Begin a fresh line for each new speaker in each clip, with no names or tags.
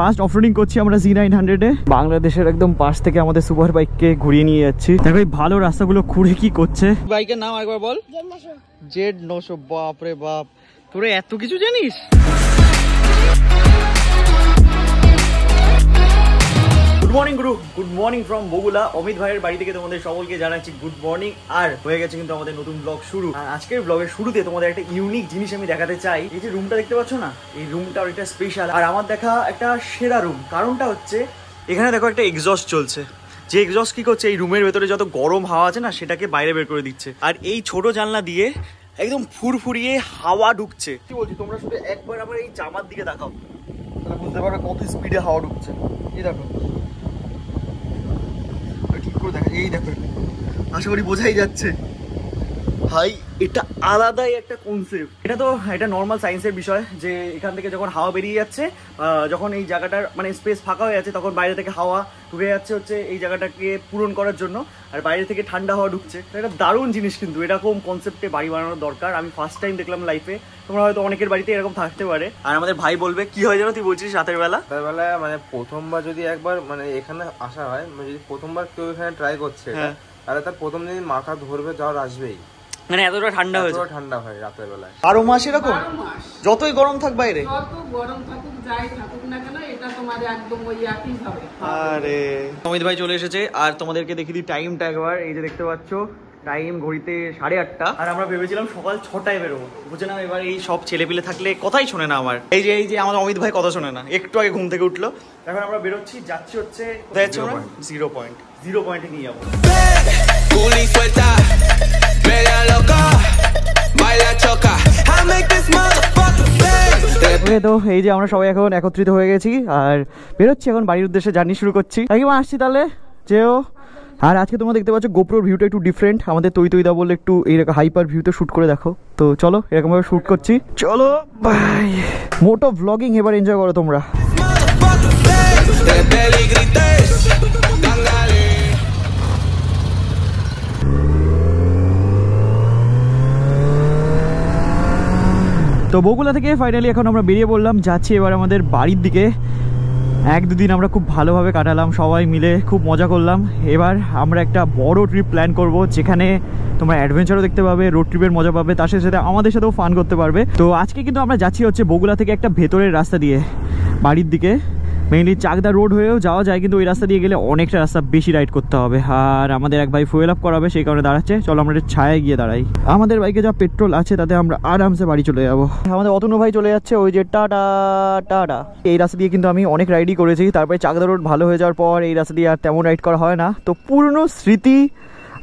First off-roading করছি আমরা C900-এ। বাংলাদেশের একদম পাশ থেকে আমাদের সুপার বাইককে ঘুরিয়ে নিয়ে যাচ্ছি। দেখো এই ভালো রাস্তাগুলো খুঁড়ে কি করছে। বাইকের নাম একবার বল। Z900। বাপ রে বাপ, তোরা এত কিছু জানিস। Good morning Guru, good morning from Bagula. Amit ভাইয়ের বাড়ি থেকে তোমাদের সকলকে জানাচ্ছি গুড মর্নিং। আর হয়ে গেছে কিন্তু আমাদের নতুন ব্লগ শুরু। আর আজকের ব্লগের শুরুতে তোমাদের একটা ইউনিক জিনিস আমি দেখাতে চাই। এই যে রুমটা দেখতে পাচ্ছ না, এই রুমটা অনেকটা স্পেশাল। আর আমার দেখা একটা সেরা রুম। কারণটা হচ্ছে এখানে দেখো একটা এক্সস্ট চলছে। যে এক্সস্ট কি করছে, এই রুমের ভেতরে যত গরম হাওয়া আছে না সেটাকে বাইরে বের করে দিচ্ছে। আর এই ছোট জানলা দিয়ে একদম ফুরফুরিয়ে হাওয়া ঢুকছে। কি বলছি, তোমরা শুধু একবার আমার এই জামার দিকে দেখাও, তাহলে বুঝতে পারবে কত স্পিডে হাওয়া ঢুকছে। এই দেখো, ঠিক করে দেখা, এই দেখো, আশা করি বোঝাই যাচ্ছে। ভাই এটা আলাদাই একটা কনসেপ্ট। এটা নর্মাল সায়েন্সের বিষয় যে এখান থেকে যখন হাওয়া বেরিয়ে যাচ্ছে, যখন এই জায়গাটার মানে স্পেস ফাঁকা হয়ে যাচ্ছে, তখন বাইরে থেকে হাওয়া ঢুকে যাচ্ছে হচ্ছে এই জায়গাটাকে পূরণ করার জন্য, আর বাইরে থেকে ঠান্ডা হাওয়া ঢুকছে। এটা দারুণ জিনিস, কিন্তু এরকম কনসেপ্টে বাড়ি বানানোর দরকার। আমি ফার্স্ট টাইম দেখলাম লাইফে। তোমরা হয়তো অনেকের বাড়িতে এরকম থাকতে পারে। আর আমাদের ভাই বলবে কি হয় যেন, তুই বলছিস রাতের বেলা
মানে প্রথমবার যদি একবার মানে এখানে আসা হয়, যদি প্রথমবার কেউ এখানে ট্রাই করছে, তাহলে তার প্রথম দিন মাথা ধরবে, জ্বর আসবেই।
মানে এতটা ঠান্ডা হয়েছে,
ঠান্ডা হয় রাতের বেলায়।
12 মাস এরকম, যতই গরম থাক বাইরে,
যত গরম থাকুক যাই থাকুক না কেন, এটা তোমার একদম ওই একই হবে।
আরে অমিত ভাই চলে এসেছে। আর তোমাদেরকে দেখিয়ে দিই টাইমটা একবার। এই যে দেখতে পাচ্ছ টাইম ঘড়িতে 8:30। আর আমরা ভেবেছিলাম সকাল 6টায় বেরোবো, বুঝে না। এবার এই সব ছেলেপিলে থাকলে কথাই শোনে না আমার। এই যে আমার অমিত ভাই কথা শোনে না। একটু আগে ঘুম থেকে উঠলো। এখন আমরা বেরোচ্ছি, যাচ্ছি হচ্ছে কোথায় যাচ্ছি আমরা? 0 পয়েন্টে নিয়ে যাবো। তো এই যে আমরা সবাই এখন একত্রিত হয়ে গেছি আর বেরোচ্ছি এখন বাড়ির উদ্দেশ্যে, জার্নি শুরু করছি। একদম আসছি তাহলে যেও। আর আজকে তোমরা দেখতে পাচ্ছ গোপ্রোর ভিউটা একটু ডিফারেন্ট। আমাদের তৈদা বলে একটু এইরকম হাইপার ভিউতে শুট করে দেখো। তো চলো এরকম ভাবে শুট করছি। চলো বাই। মোটো ভ্লগিং এবার এনজয় করো তোমরা। তো বগুলা থেকে ফাইনালি এখন আমরা বেরিয়ে পড়লাম, যাচ্ছি এবার আমাদের বাড়ির দিকে। 1-2 দিন আমরা খুব ভালোভাবে কাটালাম, সবাই মিলে খুব মজা করলাম। এবার আমরা একটা বড় ট্রিপ প্ল্যান করব, যেখানে তোমরা অ্যাডভেঞ্চারও দেখতে পাবে, রোড ট্রিপের মজা পাবে, তার সাথে আমাদের সাথেও ফান করতে পারবে। তো আজকে কিন্তু আমরা যাচ্ছি হচ্ছে বগুলা থেকে একটা ভেতরের রাস্তা দিয়ে বাড়ির দিকে। মেইনলি চাকদা রোড হয়েও যাওয়া যায়, কিন্তু ওই রাস্তা দিয়ে গেলে অনেকটা রাস্তা বেশি রাইড করতে হবে। আর আমাদের এক ভাই ফুয়েল আপ করাবে, সেই কারণে দাঁড়াচ্ছে। চলো আমরা ছায়ায় গিয়ে দাঁড়াই। আমাদের বাইকে যা পেট্রোল আছে তাতে আমরা আরামসে বাড়ি চলে যাবো। আমাদের অতনু ভাই চলে যাচ্ছে ওই যে টাটা টাটা। এই রাস্তা দিয়ে কিন্তু আমি অনেক রাইডই করেছি। তারপরে চাকদা রোড ভালো হয়ে যাওয়ার পর এই রাস্তা দিয়ে আর তেমন রাইড করা হয় না। তো পুরনো স্মৃতি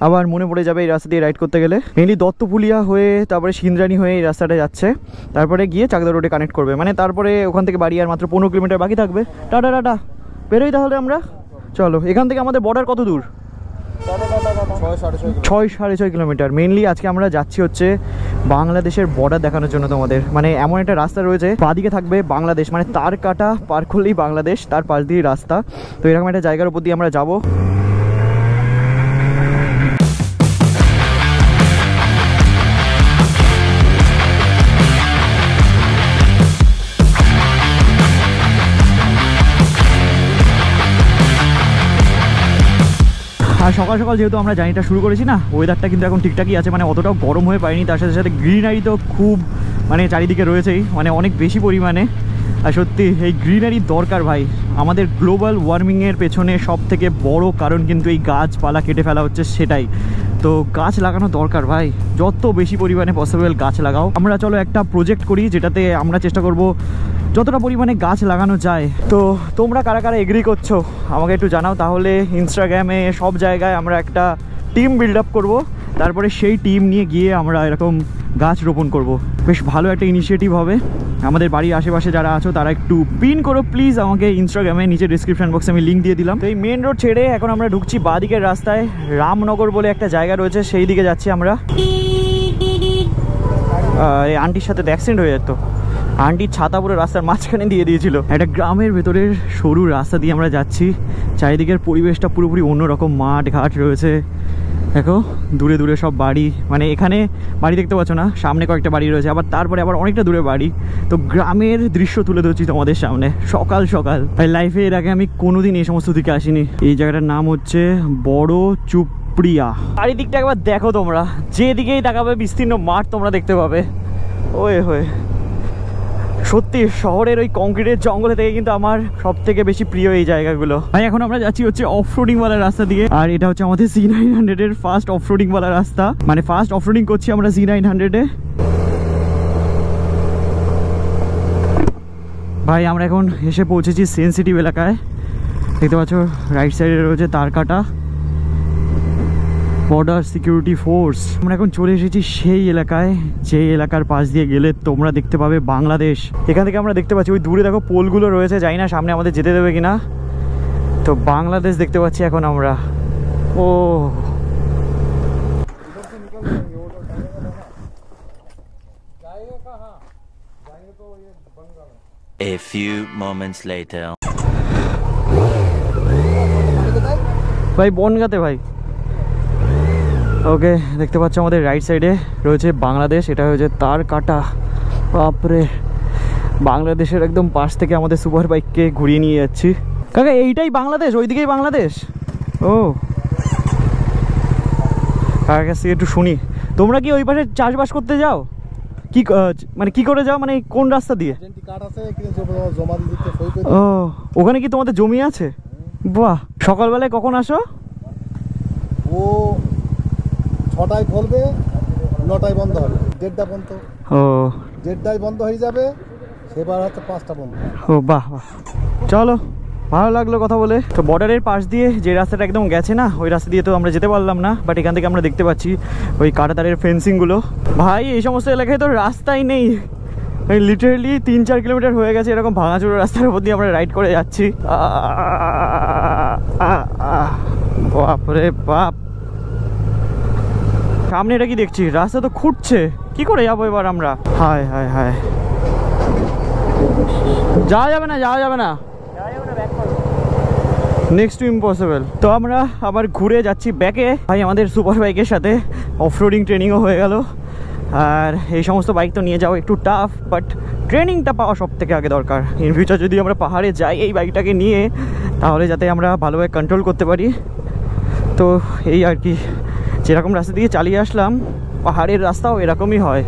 আবার মনে পড়ে যাবে এই রাস্তা দিয়ে রাইড করতে গেলে। মেনলি দত্তপুলিয়া হয়ে তারপরে সিন্দ্রানি হয়ে এই রাস্তাটা যাচ্ছে, তারপরে গিয়ে চাকদা রোডে কানেক্ট করবে। মানে তারপরে ওখান থেকে বাড়ি আর মাত্র 15 কিলোমিটার বাকি থাকবে। টাটা টাটা, বেরোই তাহলে আমরা। চলো, এখান থেকে আমাদের বর্ডার কত দূর? 6-6.5 কিলোমিটার। মেনলি আজকে আমরা যাচ্ছি হচ্ছে বাংলাদেশের বর্ডার দেখানোর জন্য তোমাদের। মানে এমন একটা রাস্তা রয়েছে, বাঁদিকে থাকবে বাংলাদেশ, মানে তার কাটা পার করলেই বাংলাদেশ, তার পাশ দিয়ে রাস্তা। তো এরকম একটা জায়গার উপর দিয়ে আমরা যাবো। আর সকাল সকাল যেহেতু আমরা জার্নিটা শুরু করেছি না, ওয়েদারটা কিন্তু এখন ঠিকঠাকই আছে। মানে অতটাও গরম হয়ে পায়নি। তার সাথে সাথে গ্রিনারি তো খুব মানে চারিদিকে রয়েছেই, মানে অনেক বেশি পরিমাণে। আর সত্যি এই গ্রিনারি দরকার ভাই। আমাদের গ্লোবাল ওয়ার্মিংয়ের পেছনে সব থেকে বড় কারণ কিন্তু এই গাছপালা কেটে ফেলা হচ্ছে, সেটাই। তো গাছ লাগানো দরকার ভাই, যত বেশি পরিমাণে পসিবল গাছ লাগাও। আমরা চলো একটা প্রজেক্ট করি, যেটাতে আমরা চেষ্টা করব যতটা পরিমাণে গাছ লাগানো যায়। তো তোমরা কারা কারা এগ্রি করছো আমাকে একটু জানাও। তাহলে ইনস্টাগ্রামে সব জায়গায় আমরা একটা টিম বিল্ড আপ করবো, তারপরে সেই টিম নিয়ে গিয়ে আমরা এরকম গাছ রোপণ করব। বেশ ভালো একটা ইনিশিয়েটিভ হবে। আমাদের বাড়ির আশেপাশে যারা আছো তারা একটু পিন করো প্লিজ আমাকে ইনস্টাগ্রামে, নিচে ডিসক্রিপশন বক্সে আমি লিঙ্ক দিয়ে দিলাম। তো এই মেন রোড ছেড়ে এখন আমরা ঢুকছি বাঁদিকের রাস্তায়। রামনগর বলে একটা জায়গা রয়েছে, সেই দিকে যাচ্ছি আমরা। এই আন্টির সাথে অ্যাক্সিডেন্ট হয়ে যেত। আন্টির ছাতা পুরো রাস্তার মাঝখানে দিয়ে দিয়েছিল। একটা গ্রামের ভেতরের সরু রাস্তা দিয়ে আমরা যাচ্ছি। চারিদিকের পরিবেশটা পুরোপুরি অন্যরকম, মাঠ ঘাট রয়েছে, দেখো দূরে দূরে সব বাড়ি, মানে এখানে বাড়ি দেখতে পাচ্ছ না, সামনে কয়েকটা বাড়ি রয়েছে, আবার তারপরে আবার অনেকটা দূরে বাড়ি। তো গ্রামের দৃশ্য তুলে ধরছি তোমাদের সামনে সকাল সকাল। লাইফে এর আগে আমি কোনোদিন এই সমস্ত দিকে আসিনি। এই জায়গাটার নাম হচ্ছে বড় চুপড়িয়া। চারিদিকটা একবার দেখো তোমরা, যেদিকেই তাকাবে বিস্তীর্ণ মাঠ তোমরা দেখতে পাবে। ওয়ে হয়ে সত্যি শহরের ওই কংক্রিটের জঙ্গলে থেকে কিন্তু আমার সব থেকে বেশি প্রিয় এই জায়গাগুলো। ভাই এখন আমরা যাচ্ছি হচ্ছে অফরোডিং ওয়ালা রাস্তা দিয়ে, আর এটা হচ্ছে আমাদের Z900 এর ফার্স্ট অফরোডিং ওয়ালা রাস্তা, মানে ফার্স্ট অফরোডিং করছি আমরা Z900 এ। ভাই আমরা এখন এসে পৌঁছেছি সেনসিটিভ এলাকায়, দেখতে পাচ্ছ রাইট সাইডে রয়েছে তারকাটা, বর্ডার সিকিউরিটি ফোর্স। আমরা এখন চলে এসেছি সেই এলাকায়, যে এলাকার পাশ দিয়ে গেলে তোমরা দেখতে পাবে বাংলাদেশ। এখান থেকে আমরা দেখতে পাচ্ছি ওই দূরে দেখো পোলগুলো রয়েছে, জানি না সামনে আমাদের যেতে দেবে কিনা। তো বাংলাদেশ দেখতে পাচ্ছি এখন আমরা। ও
A few moments later.
ভাই বনগাঁতে ভাই। ওকে দেখতে পাচ্ছ আমাদের রাইট সাইডে রয়েছে বাংলাদেশ, এটা হচ্ছে তারকাটা। বাপরে, বাংলাদেশের একদম পাশ থেকে আমাদের সুপার বাইককে ঘুরিয়ে নিয়ে যাচ্ছি। কাকা এইটাই বাংলাদেশ, ওইদিকেই বাংলাদেশ? ও কাকার কাছ থেকে একটু শুনি, তোমরা কি ওই পাশে চাষবাস করতে যাও? কি মানে কি করে যাও, মানে কোন রাস্তা দিয়ে? ও ওখানে কি তোমাদের জমি আছে? বাহ, সকালবেলায় কখন আসো?
ও 6টায় খুলবে, 9টায় বন্ধ হবে, 1:30 পর্যন্ত।
ও
1:30 বন্ধ হয়ে যাবে, সেবার হচ্ছে 5টা বন্ধ।
ও বাহ বাহ, চলো ভালো লাগলো কথা বলে। তো বর্ডারের পাশ দিয়ে যে রাস্তাটা একদম গেছে না, ওই রাস্তা দিয়ে তো আমরা যেতে পারলাম না, বাট এখান থেকে আমরা দেখতে পাচ্ছি ওই কাঁটাতারের ফেন্সিংগুলো। ভাই এই সমস্ত এলাকায় তো রাস্তাই নেই, লিটারেলি 3-4 কিলোমিটার হয়ে গেছে এরকম ভাঙাচোরা রাস্তার উপর দিয়ে আমরা রাইড করে যাচ্ছি। বাপরে বাপ, সামনে এটা কি দেখছি, রাস্তা তো খুঁটছে, কি করে যাবো এবার আমরা? হায় হায় হায়, যাওয়া যাবে না, যাওয়া যাবে না, নেক্সট টু ইম্পসিবল। তো আমরা আবার ঘুরে যাচ্ছি ব্যাকে। ভাই আমাদের সুপার বাইকের সাথে অফরোডিং ট্রেনিংও হয়ে গেল। আর এই সমস্ত বাইক তো নিয়ে যাওয়া একটু টাফ, বাট ট্রেনিংটা পাওয়া সব থেকে আগে দরকার। ইন ফিউচার যদি আমরা পাহাড়ে যাই এই বাইকটাকে নিয়ে, তাহলে যাতে আমরা ভালোভাবে কন্ট্রোল করতে পারি। তো এই আর কি, যেরকম রাস্তা দিয়ে চালিয়ে আসলাম, পাহাড়ের রাস্তাও এরকমই হয়।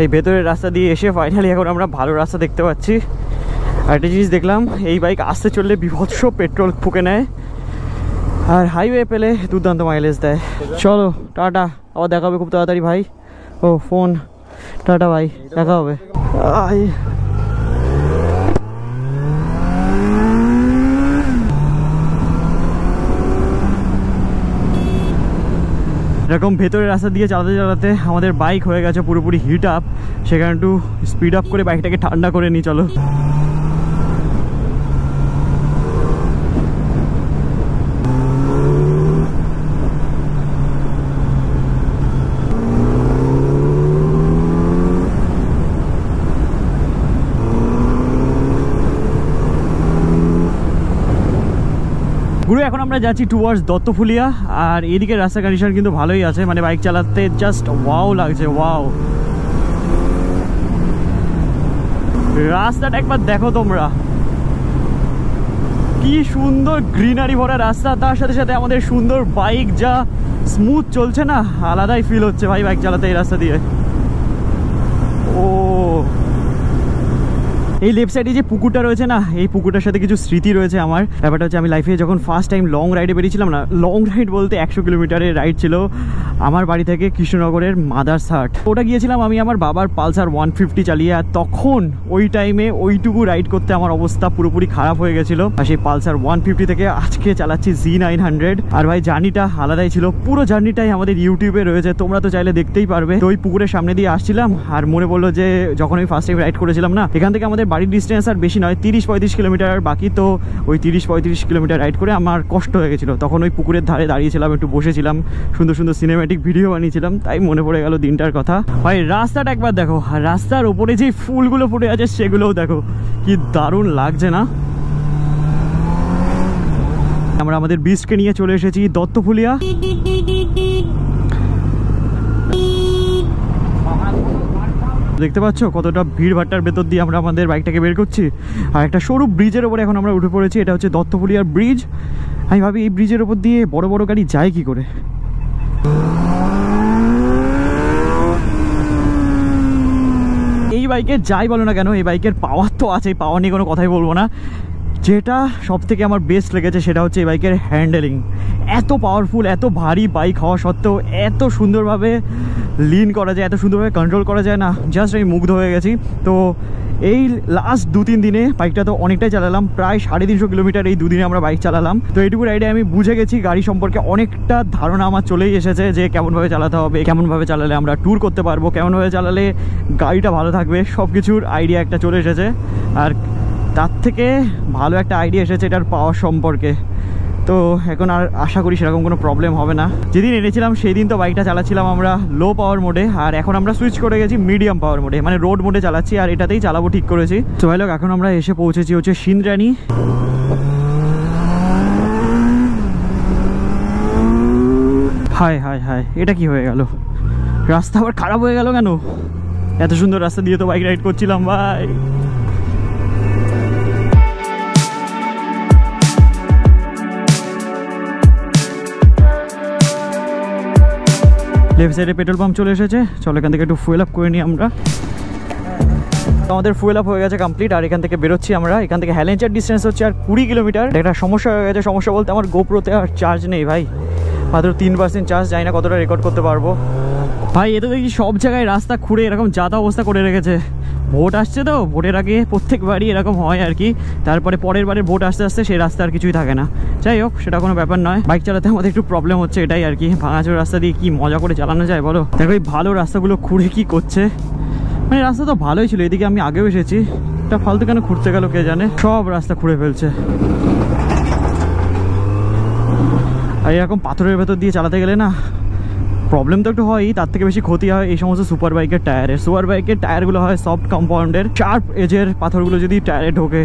এই ভেতরের রাস্তা দিয়ে এসে ফাইনালি এখন আমরা ভালো রাস্তা দেখতে পাচ্ছি। আর একটা জিনিস দেখলাম, এই বাইক আসতে চললে বিভৎস পেট্রোল ফুঁকে নেয়, আর হাইওয়ে পেলে দুর্দান্ত মাইলেজ দেয়। চলো টাটা, আবার দেখা হবে খুব তাড়াতাড়ি ভাই। ও ফোন, টাটা ভাই, দেখা হবে। এরকম ভেতরের রাস্তা দিয়ে চালাতে চালাতে আমাদের বাইক হয়ে গেছে পুরোপুরি হিট আপ, সেখানে একটু স্পিড আপ করে বাইকটাকে ঠান্ডা করে নিই। চলো গুরু, এখন আমরা যাচ্ছি টুয়ার্ডস দত্তফুলিয়া। আর এদিকে রাস্তার কন্ডিশন কিন্তু ভালোই আছে, মানে বাইক চালাতে জাস্ট ওয়াও লাগছে, ওয়াও। রাস্তাটা একবার দেখো তোমরা, কি সুন্দর গ্রিনারি ভরা রাস্তা, তার সাথে সাথে আমাদের সুন্দর বাইক যা স্মুথ চলছে না, আলাদাই ফিল হচ্ছে ভাই বাইক চালাতে এই রাস্তা দিয়ে। ও এই লেফট সাইডে যে পুকুরটা রয়েছে না, এই পুকুরটার সাথে কিছু স্মৃতি রয়েছে আমার। ব্যাপারটা হচ্ছে আমি লাইফে যখন ফার্স্ট টাইম লং রাইডে বেরিয়েছিলাম না, লং রাইড বলতে 100 কিলোমিটারের রাইড ছিল আমার বাড়ি থেকে কৃষ্ণনগরের মাদারসাট। ওটা গিয়েছিলাম আমি আমার বাবার পালসার 150 চালিয়ে, আর তখন ওই টাইমে ওইটুকু রাইড করতে আমার অবস্থা পুরোপুরি খারাপ হয়ে গেছিলো। আর সেই পালসার 150 থেকে আজকে চালাচ্ছি Z900। আর ভাই জার্নিটা আলাদাই ছিল, পুরো জার্নিটাই আমাদের ইউটিউবে রয়েছে, তোমরা তো চাইলে দেখতেই পারবে। তো ওই পুকুরের সামনে দিয়ে আসছিলাম, আর মনে পড়লো যে যখন আমি ফার্স্ট টাইম রাইড করেছিলাম না, এখান থেকে আমাদের বাড়ির ডিস্টেন্স আর বেশি নয়, 30-35 কিলোমিটার বাকি। তো ওই 30-35 কিলোমিটার রাইড করে আমার কষ্ট হয়ে গেছিলো। তখন ওই পুকুরের ধারে দাঁড়িয়েছিলাম, একটু বসেছিলাম, সুন্দর সুন্দর সিনেম্যাটিক ভিডিও বানিয়েছিলাম, তাই মনে পড়ে গেল দিনটার কথা। ভাই রাস্তাটা একবার দেখো, আর রাস্তার ওপরে যে ফুলগুলো ফুটে আছে সেগুলোও দেখো, কি দারুণ লাগছে না। আমরা আমাদের বিচকে নিয়ে চলে এসেছি দত্তফুলিয়া। দেখতে পাচ্ছ কতটা ভিড় ভাট্টার ভেতর দিয়ে আমরা আমাদের বাইকটাকে বের করছি। আর একটা সরু ব্রিজের ওপরে এখন আমরা উঠে পড়েছি, এটা হচ্ছে দত্তফুলিয়ার ব্রিজ। আমি ভাবি এই ব্রিজের ওপর দিয়ে বড় বড় গাড়ি যায় কি করে। এই বাইকে যাই বলো না কেন, এই বাইকের পাওয়ার তো আছে, পাওয়ার নিয়ে কোনো কথাই বলবো না। যেটা সব থেকে আমার বেস্ট লেগেছে সেটা হচ্ছে এই বাইকের হ্যান্ডেলিং। এত পাওয়ারফুল, এত ভারী বাইক হওয়া সত্ত্বেও এত সুন্দরভাবে লিন করা যায়, এত সুন্দরভাবে কন্ট্রোল করা যায় না, জাস্ট আমি মুগ্ধ হয়ে গেছি। তো এই লাস্ট 2-3 দিনে বাইকটা তো অনেকটাই চালালাম, প্রায় 350 কিলোমিটার এই দুদিনে আমরা বাইক চালালাম। তো এইটুকু রাইডে আমি বুঝে গেছি, গাড়ি সম্পর্কে অনেকটা ধারণা আমার চলেই এসেছে যে কেমনভাবে চালাতে হবে, কেমনভাবে চালালে আমরা ট্যুর করতে পারবো, কেমনভাবে চালালে গাড়িটা ভালো থাকবে, সব কিছুর আইডিয়া একটা চলে এসেছে। আর তার থেকে ভালো একটা আইডিয়া এসেছে এটার পাওয়ার সম্পর্কে। তো এখন আর আশা করি সেরকম কোনো প্রবলেম হবে না। যেদিন এনেছিলাম সেই দিন তো বাইকটা চালাচ্ছিলাম আমরা লো পাওয়ার মোডে, আর এখন আমরা সুইচ করে গেছি মিডিয়াম পাওয়ার মোডে, মানে রোড মোডে চালাচ্ছি, আর এটাতেই চালাবো ঠিক করেছি। তো ভাই লোক, এখন আমরা এসে পৌঁছেছি হচ্ছে সিন্দ্রানী। হায় হায় হায়, এটা কি হয়ে গেল? রাস্তা আবার খারাপ হয়ে গেল কেন? এত সুন্দর রাস্তা দিয়ে তো বাইক রাইড করছিলাম ভাই। লেফট সাইডে পেট্রোল পাম্প চলে এসেছে, চলো এখান থেকে একটু ফুয়েল আপ করে নিই আমরা। আমাদের ফুয়েল আপ হয়ে গেছে কমপ্লিট, আর এখান থেকে বেরোচ্ছি আমরা। এখান থেকে হ্যালেঞ্চার ডিস্টেন্স হচ্ছে আর 20 কিলোমিটার। একটা সমস্যা হয়ে গেছে, সমস্যা বলতে আমার গোপ্রোতে আর চার্জ নেই ভাই, মাত্র 3% চার্জ। জানি না কতটা রেকর্ড করতে পারবো ভাই। এতে দেখি সব জায়গায় রাস্তা খুঁড়ে এরকম যাতা অবস্থা করে রেখেছে। ভোট আসছে তো, ভোটের আগে প্রত্যেকবারই এরকম হয় আর কি। তারপরে পরের বারে ভোট আসতে আসতে সেই রাস্তা আর কিছুই থাকে না। যাই হোক, সেটা কোনো ব্যাপার নয়। বাইক চালাতে আমাদের একটু প্রবলেম হচ্ছে, এটাই আর কি। ভাঙাচোর রাস্তা দিয়ে কি মজা করে চালানো যায় বলো? দেখো এই ভালো রাস্তাগুলো খুঁড়ে কি করছে। মানে রাস্তা তো ভালোই ছিল, এদিকে আমি আগেও এসেছি, এটা ফালতু কেন খুঁড়তে গেল কে জানে। সব রাস্তা খুঁড়ে ফেলছে। আর এরকম পাথরের ভেতর দিয়ে চালাতে গেলে না প্রবলেম তো একটু হয়ই, তার থেকে বেশি ক্ষতি হয় এই সমস্ত সুপার বাইকের টায়ারের। সুপার বাইকের টায়ারগুলো হয় সফট কম্পাউন্ডের, শার্প এজের পাথরগুলো যদি টায়ারে ঢোকে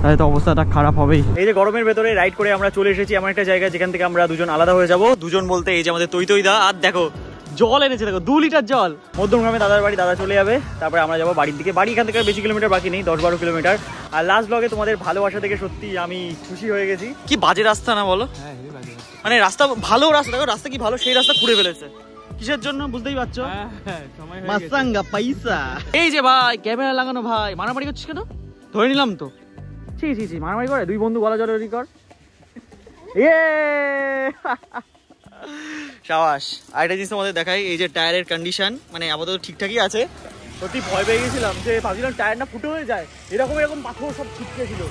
তাহলে তো অবস্থাটা খারাপ হবেই। এই যে গরমের ভেতরে রাইড করে আমরা চলে এসেছি এমন একটা জায়গায় যেখান থেকে আমরা দুজন আলাদা হয়ে যাব। দুজন বলতে এই যে আমাদের তৈতইদা, আর দেখো জল এনেছে, দেখো 2 লিটার জল। মধ্যমগ্রামে দাদার বাড়ি, দাদা চলে যাবে, তারপরে আমরা যাবো বাড়ির দিকে। বাড়ি এখান থেকে বেশি কিলোমিটার বাকি নেই, 10-12 কিলোমিটার। আর লাস্ট ব্লগে তোমাদের ভালোবাসা থেকে সত্যি আমি খুশি হয়ে গেছি। কি বাজে রাস্তা না বলো? মানে রাস্তা ভালো, রাস্তা দেখো, রাস্তা কি ভালো, সেই রাস্তা খুঁড়ে ফেলেছে। কিসের জন্য বুঝতেই পারছো? মাসাঙ্গা পয়সা। এই যে ভাই ক্যামেরা লাগানো, ভাই মারামারি করছিস কেন? ধরে নিলাম তো। ছি ছি ছি, মারামারি করে? 2 বন্ধু গলা জড়াজড়ি কর। সাবাস। আরেকটা জিনিস তোমাদের দেখাই, এই যে টায়ারের কন্ডিশন, মানে আপাতত ঠিকঠাকই আছে। সত্যি ভয় পেয়ে গেছিলাম যে ভাবছিলাম টায়ার না ফুটো হয়ে যায়, এরকম এরকম পাথর সব ছিটকে ছিল।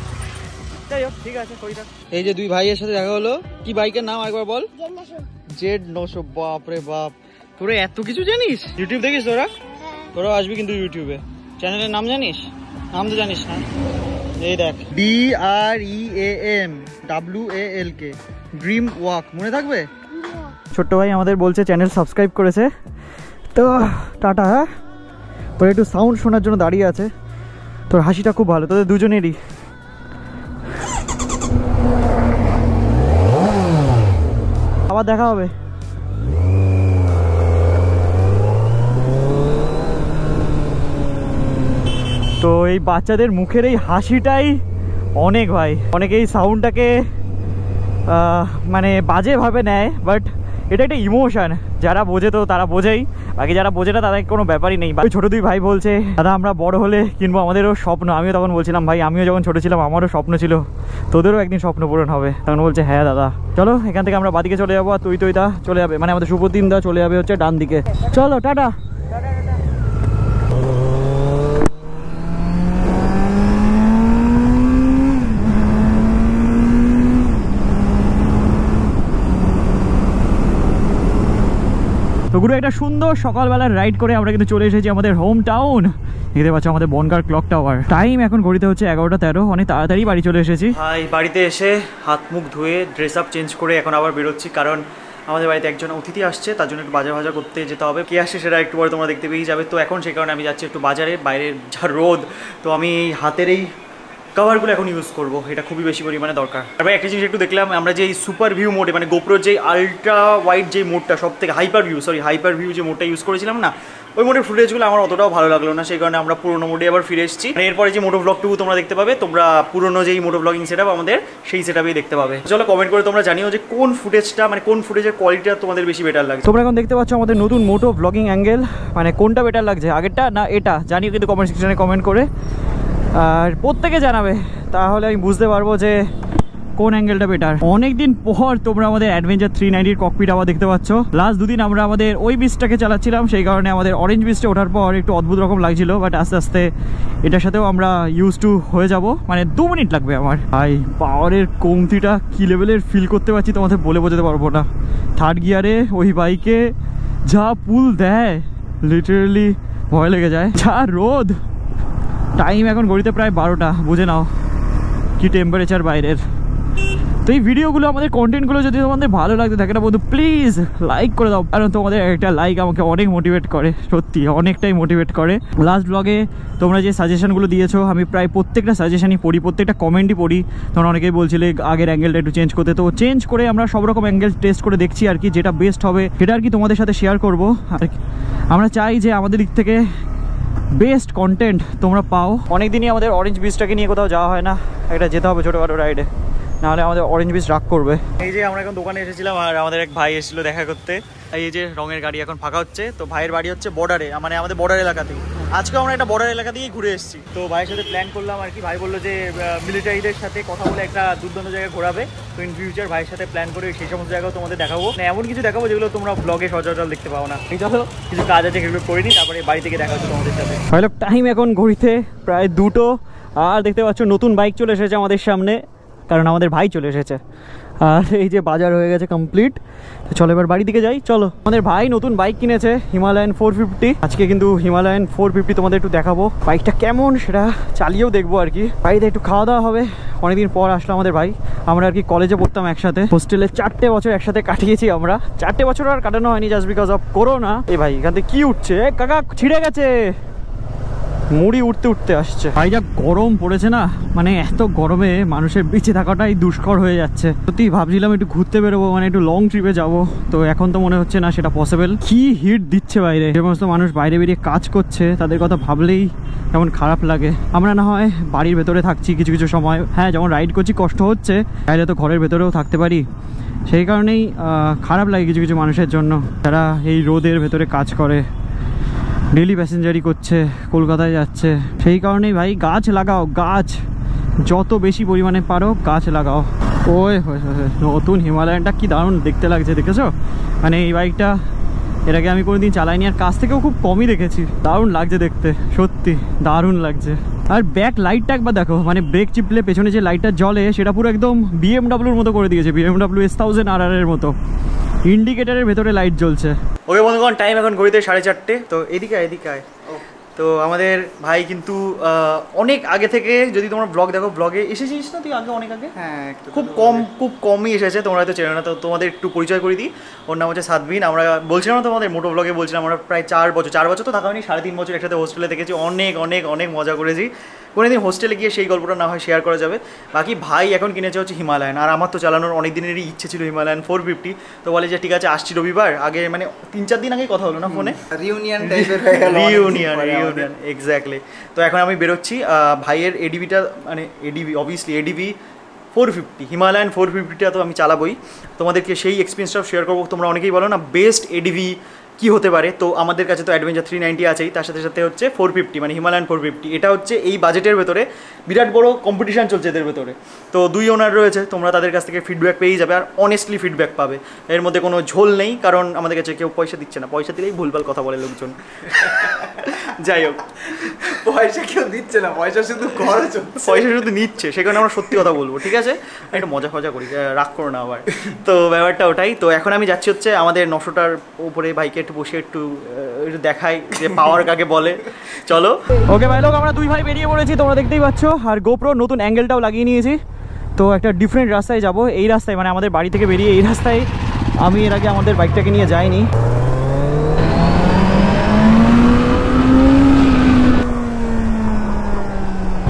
যাই হোক, ঠিক আছে। এই যে 2 ভাইয়ের সাথে দেখা হলো। কি বাইকের নাম একবার বল? Z900। বাপরে বাপ, তোরা এত কিছু জানিস? ইউটিউব দেখিস তোরা? তোরাও আসবি কিন্তু ইউটিউবে। চ্যানেলের নাম জানিস? নাম তো জানিস না? এই দেখ, DREAMWALK, ড্রিম ওয়াক, মনে থাকবে? ছোট্ট ভাই আমাদের বলছে চ্যানেল সাবস্ক্রাইব করেছে। তো টাটা। হ্যাঁ, ওরা একটু সাউন্ড শোনার জন্য দাঁড়িয়ে আছে। তোর হাসিটা খুব ভালো, তোদের দুজনেরই। আবার দেখা হবে। তো এই বাচ্চাদের মুখের এই হাসিটাই অনেক ভাই। অনেকেই সাউন্ডটাকে মানে বাজেভাবে নেয়, বাট এটা একটা ইমোশন। যারা বোঝে তো তারা বোঝেই, বাকি যারা বোঝে না তাদের কোনো ব্যাপারই নেই। ছোট 2 ভাই বলছে দাদা আমরা বড় হলে কিনবো, আমাদেরও স্বপ্ন। আমিও তখন বলছিলাম ভাই আমিও যখন ছোট ছিলাম আমারও স্বপ্ন ছিল, তোদেরও একদিন স্বপ্ন পূরণ হবে। তখন বলছে হ্যাঁ দাদা। চলো এখান থেকে আমরা বাদিকে চলে যাবো, আর তৈদা চলে যাবে, মানে আমাদের সুপ্রতিম দা চলে যাবে হচ্ছে ডান দিকে। চলো টাটা। তো গুরু একটা সুন্দর সকালবেলার রাইড করে আমরা কিন্তু চলে এসেছি আমাদের হোম টাউন। দেখতে পাচ্ছ আমাদের বনগাঁর ক্লক টাওয়ার। টাইম এখন ঘড়িতে হচ্ছে 11:13, অনেক তাড়াতাড়ি বাড়ি চলে এসেছি। ভাই বাড়িতে এসে হাত মুখ ধুয়ে ড্রেস আপ চেঞ্জ করে এখন আবার বেরোচ্ছি, কারণ আমাদের বাড়িতে একজন অতিথি আসছে, তার জন্য একটু বাজার ভাজা করতে যেতে হবে। কে আসছে সেটা একটু পরে তোমরা দেখতে পেয়ে যাবে। তো এখন সেই কারণে আমি যাচ্ছি একটু বাজারে, বাইরের যা রোদ, তো আমি হাতের এই কভারগুলো এখন ইউজ করবো, এটা খুবই বেশি পরিমাণে দরকার। তারপরে একটা জিনিস একটু দেখলাম, আমরা যে সুপার ভিউ মোডে মানে গোপ্রোর যে আলট্রা ওয়াইড যে মোডটা সব থেকে হাইপার ভিউ যে মোডটা ইউজ করেছিলাম না, ওই মোডের ফুটেজগুলো আমার অতটাও ভালো লাগলো না, সেই কারণে আমরা পুরোনো মোডে আবার ফিরে এসেছি। এরপরে যে মোটো ব্লগটুকু তোমরা দেখতে পাবে, তোমরা পুরোনো যেই মোটো ব্লগিং সেটআপ আমাদের সেই সেটআপেই দেখতে পাবে। চলো কমেন্ট করে তোমরা জানিও যে কোন ফুটেজটা মানে কোন ফুটেজের কোয়ালিটিটা তোমাদের বেশি বেটার লাগছে। তোমরা এখন দেখতে পাচ্ছ আমাদের নতুন মোটো ব্লগিং অ্যাঙ্গেল, মানে কোনটা বেটার লাগছে, আগেরটা না এটা, জানিও কিন্তু কমেন্ট সেকশনে কমেন্ট করে, আর প্রত্যেকে জানাবে, তাহলে আমি বুঝতে পারবো যে কোন অ্যাঙ্গেলটা বেটার। অনেকদিন পর তোমরা আমাদের অ্যাডভেঞ্চার 390 ককপিট আবার দেখতে পাচ্ছ। লাস্ট দুদিন আমরা আমাদের ওই বিচটাকে চালাচ্ছিলাম, সেই কারণে আমাদের অরেঞ্জ বিচটা ওঠার পর একটু অদ্ভুত রকম লাগছিল, বাট আস্তে আস্তে এটার সাথেও আমরা ইউজ টু হয়ে যাব। মানে 2 মিনিট লাগবে আমার। ভাই পাওয়ারের কমতিটা কি লেভেলের ফিল করতে পারছি তোমাদের বলে বোঝাতে পারবো না। থার্ড গিয়ারে ওই বাইকে যা পুল দেয় লিটারালি ভয় লেগে যায়। যা রোদ, টাইম এখন ঘড়িতে প্রায় 12টা, বুঝে নাও কি টেম্পারেচার বাইরের। তো এই ভিডিওগুলো আমাদের কন্টেন্টগুলো যদি তোমাদের ভালো লাগতে থাকে না বন্ধু, প্লিজ লাইক করে দাও, কারণ তোমাদের একটা লাইক আমাকে অনেক মোটিভেট করে, সত্যি অনেকটাই মোটিভেট করে। লাস্ট ব্লগে তোমরা যে সাজেশনগুলো দিয়েছো, আমি প্রায় প্রত্যেকটা সাজেশনই পড়ি, প্রত্যেকটা কমেন্টই পড়ি। তোমরা অনেকেই বলছিলে আগের অ্যাঙ্গেলটা একটু চেঞ্জ করতে, তো চেঞ্জ করে আমরা সব রকম অ্যাঙ্গেল টেস্ট করে দেখছি আর কি, যেটা বেস্ট হবে সেটা আর কি তোমাদের সাথে শেয়ার করবো। আর আমরা চাই যে আমাদের দিক থেকে বেস্ট কন্টেন্ট তোমরা পাও। অনেকদিনই আমাদের অরেঞ্জ বিচটাকে নিয়ে কোথাও যাওয়া হয় না, একটা যেতে হবে ছোটোখাটো রাইডে, নাহলে আমাদের অরেঞ্জ বিচ রাগ করবে। এই যে আমরা এখন দোকানে এসেছিলাম, আর আমাদের এক ভাই এসেছিল দেখা করতে। এই যে রঙের গাড়ি এখন ফাঁকা হচ্ছে, তো ভাইয়ের বাড়ি হচ্ছে বর্ডারে, মানে আমাদের বর্ডার এলাকাতেই। আজকেও আমরা একটা বর্ডার এলাকা দিয়েই ঘুরে এসেছি। তো ভাইয়ের সাথে প্ল্যান করলাম আর কি, ভাই বললো যে মিলিটারিদের সাথে কথা বলে একটা দুর্দান্ত জায়গায় ঘোরাবে, তো ইন ফিউচার ভাইয়ের সাথে প্ল্যান করে সেই সমস্ত জায়গাও তোমাদের দেখাবো, মানে এমন কিছু দেখাবো যেগুলো তোমরা ব্লগে সচরাচর দেখতে পাও না। এই চলো কিছু কাজ আছে সেগুলো করে নিই, তারপরে বাড়ি থেকে দেখা হচ্ছে তোমাদের সাথে। ভাইলো টাইম এখন ঘড়িতে প্রায় 2টো, আর দেখতে পাচ্ছ নতুন বাইক চলে এসেছে আমাদের সামনে, কারণ আমাদের ভাই চলে এসেছে। আর এই যে বাজার হয়ে গেছে কমপ্লিট, তো চলো এবার বাড়ি দিকে যাই। চলো, আমাদের ভাই নতুন বাইক কিনেছে হিমালয়ান 450। আজকে কিন্তু হিমালয়ান 450 তোমাদের একটু দেখাবো বাইকটা কেমন, সেটা চালিয়েও দেখবো আর কি। বাড়িতে একটু খাওয়া দাওয়া হবে, অনেকদিন পর আসলো আমাদের ভাই। আমরা আর কি কলেজে পড়তাম একসাথে, হোস্টেলে 4টে বছর একসাথে কাটিয়েছি আমরা। 4টে বছর আর কাটানো হয়নি জাস্ট বিকজ অফ করোনা। এই ভাই এখান থেকে কি উঠছে, কাকা ছিঁড়ে গেছে, মুড়ি উঠতে উঠতে আসছে। ভাই যা গরম পড়েছে না, মানে এত গরমে মানুষের বেঁচে থাকাটাই দুষ্কর হয়ে যাচ্ছে। সত্যি ভাবছিলাম একটু ঘুরতে বেরোবো, মানে একটু লং ট্রিপে যাব, তো এখন তো মনে হচ্ছে না সেটা পসিবল। কি হিট দিচ্ছে বাইরে, যে সমস্ত মানুষ বাইরে বেরিয়ে কাজ করছে তাদের কথা ভাবলেই কেমন খারাপ লাগে। আমরা না হয় বাড়ির ভেতরে থাকছি কিছু কিছু সময়, হ্যাঁ যেমন রাইড করছি কষ্ট হচ্ছে, চাইলে তো ঘরের ভেতরেও থাকতে পারি, সেই কারণেই খারাপ লাগে কিছু কিছু মানুষের জন্য যারা এই রোদের ভেতরে কাজ করে, ডেলি প্যাসেঞ্জারি করছে, কলকাতায় যাচ্ছে। সেই কারণেই ভাই গাছ লাগাও, গাছ যত বেশি পরিমাণে পারো গাছ লাগাও। ওই নতুন হিমালয়ানটা কি দারুণ দেখতে লাগছে, দেখেছো? মানে এই বাইকটা এর আগে আমি কোনোদিন চালাইনি, আর কাছ থেকেও খুব কমই দেখেছি। দারুণ লাগছে দেখতে, সত্যি দারুণ লাগছে। আর ব্যাক লাইটটা একবার দেখো, মানে ব্রেক চিপলে পেছনে যে লাইটটা জ্বলে সেটা পুরো একদম বিএমডাব্লিউর মতো করে দিয়েছে, বিএমডাব্লিউ S1000 RR এর মতো। ইন্ডিকেটারের ভেতরে লাইট জ্বলছে। ওকে বন্ধুগণ, টাইম এখন ঘড়িতে 4:30। তো এদিকে আয়। তো আমাদের ভাই কিন্তু অনেক আগে থেকে, যদি তোমরা ব্লগ দেখো, ব্লগে এসেছিস না তুই আগে, অনেক আগে? হ্যাঁ, খুব কমই এসেছে, তোমরা হয়তো চেনো না। তো তোমাদের একটু পরিচয় করে দিই। ওর নাম হচ্ছে সাদবিন। আমরা বলছিলাম না তোমাদের মোটো ব্লগে বলছিলাম, আমরা প্রায় 4 বছর তো থাকা হয়নি, 3.5 বছর একসাথে হোস্টেলে থেকেছি, অনেক মজা করেছি। কোনোদিন হোস্টেলে গিয়ে সেই গল্পটা না হয় শেয়ার করা যাবে। বাকি ভাই এখন কিনেছে হচ্ছে হিমালয়ান, আর আমার তো চালানোর অনেক দিনেরই ইচ্ছে ছিল হিমালয়ান 450। তো বলে যে ঠিক আছে আসছি রবিবার, আগে মানে 3-4 দিন আগেই কথা হলো না ফোনে, রিউনিয়ন এক্স্যাক্টলি। তো এখন আমি বেরোচ্ছি। ভাইয়ের এডিভিটা, মানে অবভিয়াসলি এডিভি 450, হিমালয়ান 450টা তো আমি চালাবোই, তোমাদেরকে সেই এক্সপিরিয়েন্সটাও শেয়ার করবো। তোমরা অনেকেই বলো না বেস্ট এডিভি কী হতে পারে, তো আমাদের কাছে তো অ্যাডভেঞ্চার 390 আছেই, তার সাথে সাথে হচ্ছে 450 মানে হিমালয়ান 450। এটা হচ্ছে এই বাজেটের ভেতরে বিরাট বড় কম্পিটিশান চলছে এদের ভেতরে। তো 2 ওনার রয়েছে, তোমরা তাদের কাছ থেকে ফিডব্যাক পেয়েই যাবে, আর অনেস্টলি ফিডব্যাক পাবে, এর মধ্যে কোনো ঝোল নেই, কারণ আমাদের কাছে কেউ পয়সা দিচ্ছে না, পয়সা দিলেই ভুলভাল কথা বলে লোকজন। যাই হোক,
পয়সা কেউ দিচ্ছে না, পয়সা শুধু
নিচ্ছে, সে কারণে আমরা সত্যি কথা বলবো, ঠিক আছে? একটু মজা করি, রাগ করো না আবার। তো ব্যাপারটা ওটাই। তো এখন আমি যাচ্ছি হচ্ছে আমাদের 900টার উপরে বাইকে একটু বসে একটু দেখাই যে পাওয়ার কাকে বলে। চলো। ওকে ভাই লোক, আমরা 2 ভাই বেরিয়ে পড়েছি, তোমরা দেখতেই পাচ্ছ, আর গোপ্রো নতুন অ্যাঙ্গেলটাও লাগিয়ে নিয়েছি। তো একটা ডিফারেন্ট রাস্তায় যাব, এই রাস্তায় মানে আমাদের বাড়ি থেকে বেরিয়ে এই রাস্তায় আমি এর আগে আমাদের বাইকটাকে নিয়ে যাইনি।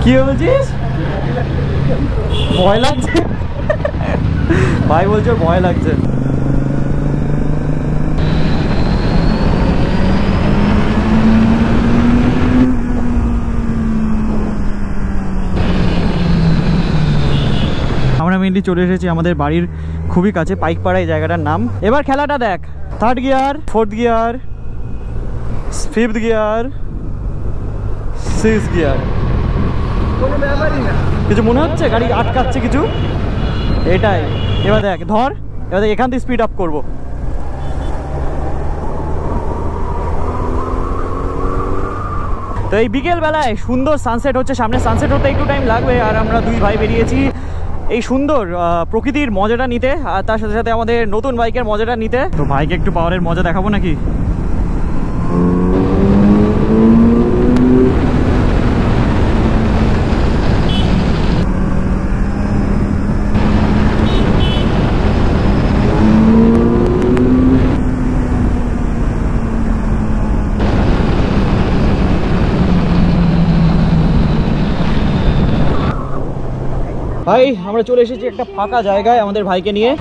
কি বলছিস? ভয় লাগছে ভাই বলছে ওর ভয় লাগছে। আমরা মেনলি চলে এসেছি আমাদের বাড়ির খুবই কাছে, পাইকপাড়া এই জায়গাটার নাম। এবার খেলাটা দেখ, 3rd gear, 4th gear, 5th gear, 6th gear, কোনো ব্যাপারই না। কিছু মনে হচ্ছে গাড়ি আটকাচ্ছে কিছু? এটাই। এবার দেখ ধর, এবার দেখ এখান থেকে স্পিড আপ করবো। তো এই বিকেল বেলায় সুন্দর সানসেট হচ্ছে, সামনে সানসেট হতে একটু টাইম লাগবে, আর আমরা দুই ভাই বেরিয়েছি এই সুন্দর প্রকৃতির মজাটা নিতে, আর তার সাথে সাথে আমাদের নতুন বাইকের মজাটা নিতে। তো ভাইকে একটু পাওয়ারের মজা দেখাবো নাকি? ভাই আমরা চলে এসেছি একটা ফাঁকা জায়গায় আমাদের ভাইকে নিয়ে।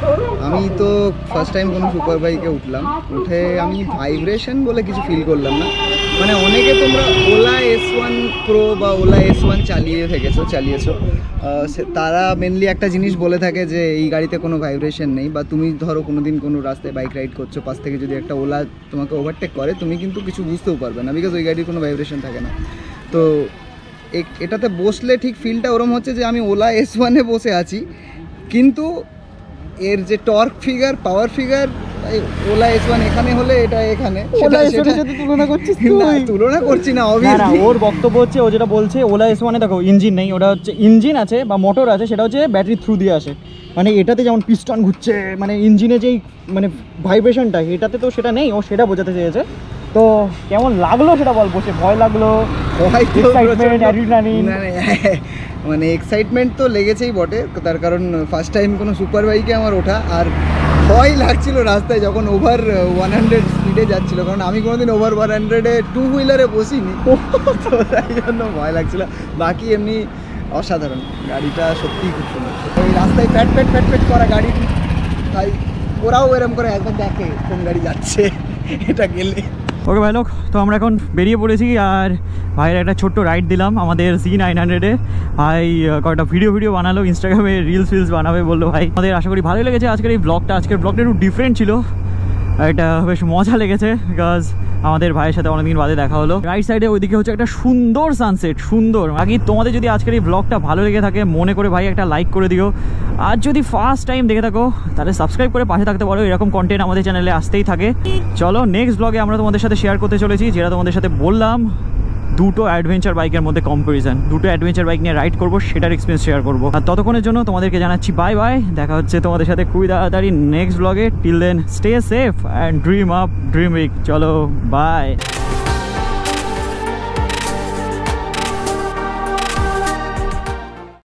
আমি তো ফার্স্ট টাইম কোনো সুপার বাইকে উঠলাম, উঠে আমি ভাইব্রেশন বলে কিছু ফিল করলাম না। মানে অনেকে তোমরা ওলা S1 Pro বা ওলা S1 চালিয়েছো, তারা মেনলি একটা জিনিস বলে থাকে যে এই গাড়িতে কোনো ভাইব্রেশন নেই, বা তুমি ধরো কোনো দিন কোনো রাস্তায় বাইক রাইড করছো, পাশ থেকে যদি একটা ওলা তোমাকে ওভারটেক করে তুমি কিন্তু কিছু বুঝতেও পারবে না, বিকজ ওই গাড়ির কোনো ভাইব্রেশন থাকে না। তো এটাতে বসলে ঠিক ফিলটা ওরম হচ্ছে যে আমি ওলা S1-এ বসে আছি, কিন্তু এর যে টর্ক ফিগার, পাওয়ার ফিগার, ওলা S1 এখানে হলে এটা এখানে, তুলনা করছিস? না, তুলনা করছি না, অবভিয়াসলি।
ওর বক্তব্য হচ্ছে, ও যেটা বলছে ওলা S1-এ দেখো ইঞ্জিন নেই, ওটা হচ্ছে ইঞ্জিন আছে বা মোটর আছে, সেটা হচ্ছে ব্যাটারি থ্রু দিয়ে আসে। মানে এটাতে যেমন পিস্টন ঘুরছে, মানে ইঞ্জিনে যেই মানে ভাইব্রেশনটা, এটাতে তো সেটা নেই, ও সেটা বোঝাতে চেয়েছে। তো কেমন লাগলো সেটা বল, বসে ভয় লাগলো?
মানে এক্সাইটমেন্ট তো লেগেছেই বটে, তার কারণ ফার্স্ট টাইম কোনো সুপার বাইকে আমার ওঠা, আর ভয় লাগছিল রাস্তায় যখন ওভার 100 স্পিডে যাচ্ছিলো, কারণ আমি কোনোদিন ওভার 100-এ 2 হুইলারে বসিনি, তো তাই জন্য ভয় লাগছিল। বাকি এমনি অসাধারণ, গাড়িটা সত্যিই খুব সুন্দর। ওই রাস্তায় প্যাট প্যাট করা গাড়ি, তাই ওরাও এরম করে একবার দেখে কোন গাড়ি যাচ্ছে এটা গেলে।
ওকে ভাই লোক, তো আমরা এখন বেরিয়ে পড়েছি, আর ভাইয়ের একটা ছোট্ট রাইড দিলাম আমাদের C900-এ। ভাই কয়েকটা ভিডিও বানালো, ইনস্টাগ্রামে রিলস বানাবে বললো। ভাই আমাদের আশা করি ভালোই লেগেছে আজকের এই ব্লগটা। আজকের ব্লগটা একটু ডিফারেন্ট ছিল, এটা বেশ মজা লেগেছে, বিকজ আমাদের ভাইয়ের সাথে অনেকদিন বাদে দেখা হলো। রাইট সাইডে ওইদিকে হচ্ছে একটা সুন্দর সানসেট, সুন্দর। বাকি তোমাদের যদি আজকের এই ব্লগটা ভালো লেগে থাকে, মনে করে ভাই একটা লাইক করে দিও, আর যদি ফার্স্ট টাইম দেখে থাকো তাহলে সাবস্ক্রাইব করে পাশে থাকতে পারো, এরকম কন্টেন্ট আমাদের চ্যানেলে আসতেই থাকে। চলো নেক্সট ব্লগে আমরা তোমাদের সাথে শেয়ার করতে চলেছি, যেটা তোমাদের সাথে বললাম, দুটো অ্যাডভেঞ্চার বাইকের মধ্যে কম্পারিজন, দুটো অ্যাডভেঞ্চার বাইক নিয়ে রাইড করবো, সেটার এক্সপিরিয়েন্স শেয়ার করবো। আর ততক্ষণের জন্য তোমাদেরকে জানাচ্ছি বাই বাই, দেখা হচ্ছে তোমাদের সাথে খুবই তাড়াতাড়ি নেক্সট ব্লগে। Till then stay safe and dream up, dream big. চলো বাই।